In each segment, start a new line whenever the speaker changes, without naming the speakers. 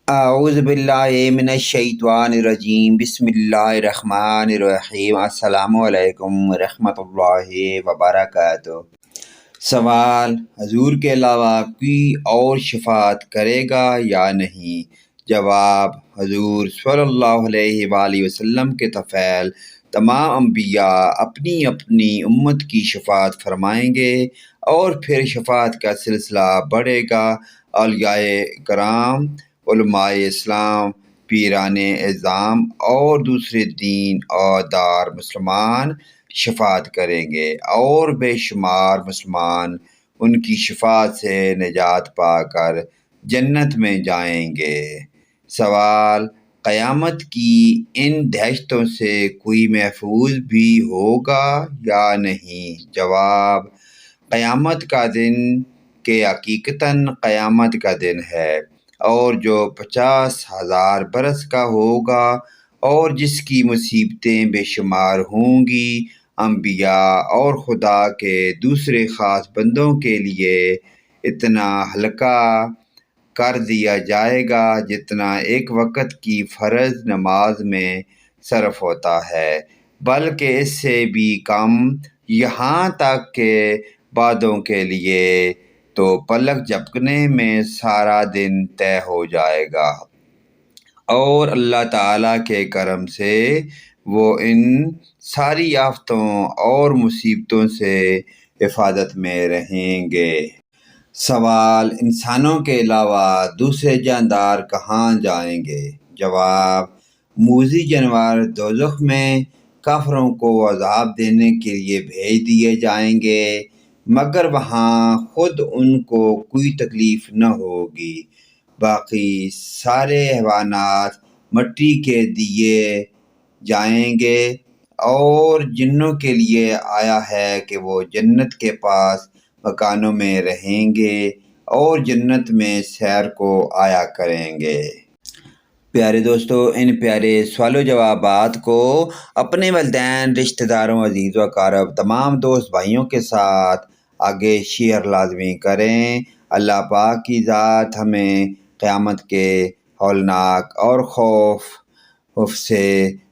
اعوذ باللہ من الشیطان الرجیم، بسم اللہ الرحمن الرحیم۔ السلام علیکم ورحمۃ اللہ وبرکاتہ۔ سوال: حضور کے علاوہ کوئی اور شفاعت کرے گا یا نہیں؟ جواب: حضور صلی اللہ علیہ وآلہ وسلم کے طفیل تمام انبیاء اپنی اپنی امت کی شفاعت فرمائیں گے، اور پھر شفاعت کا سلسلہ بڑھے گا۔ اولیاء کرام، علماء اسلام، پیران اعظام اور دوسرے دین اور دار مسلمان شفاعت کریں گے، اور بے شمار مسلمان ان کی شفاعت سے نجات پا کر جنت میں جائیں گے۔ سوال: قیامت کی ان دہشتوں سے کوئی محفوظ بھی ہوگا یا نہیں؟ جواب: قیامت کا دن کہ حقیقتاً قیامت کا دن ہے، اور جو 50,000 برس کا ہوگا، اور جس کی مصیبتیں بے شمار ہوں گی۔ انبیاء اور خدا کے دوسرے خاص بندوں کے لیے اتنا ہلکا کر دیا جائے گا جتنا ایک وقت کی فرض نماز میں صرف ہوتا ہے، بلکہ اس سے بھی کم، یہاں تک کہ بعدوں کے لیے تو پلک جھپکنے میں سارا دن طے ہو جائے گا، اور اللہ تعالیٰ کے کرم سے وہ ان ساری آفتوں اور مصیبتوں سے حفاظت میں رہیں گے۔ سوال: انسانوں کے علاوہ دوسرے جاندار کہاں جائیں گے؟ جواب: موذی جانور دوزخ میں کافروں کو عذاب دینے کے لیے بھیج دیے جائیں گے، مگر وہاں خود ان کو کوئی تکلیف نہ ہوگی۔ باقی سارے حیوانات مٹی کے دیے جائیں گے، اور جنوں کے لیے آیا ہے کہ وہ جنت کے پاس مکانوں میں رہیں گے، اور جنت میں سیر کو آیا کریں گے۔ پیارے دوستو، ان پیارے سوال و جوابات کو اپنے والدین، رشتہ داروں، عزیز و اقارب، تمام دوست بھائیوں کے ساتھ آگے شیئر لازمی کریں۔ اللہ پاک کی ذات ہمیں قیامت کے ہولناک اور خوف سے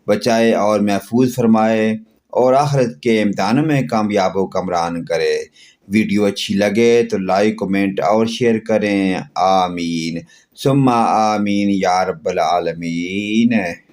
بچائے اور محفوظ فرمائے، اور آخرت کے امتحانوں میں کامیاب و کامران کرے۔ ویڈیو اچھی لگے تو لائک، کمنٹ اور شیئر کریں۔ آمین ثم آمین یا رب العالمین۔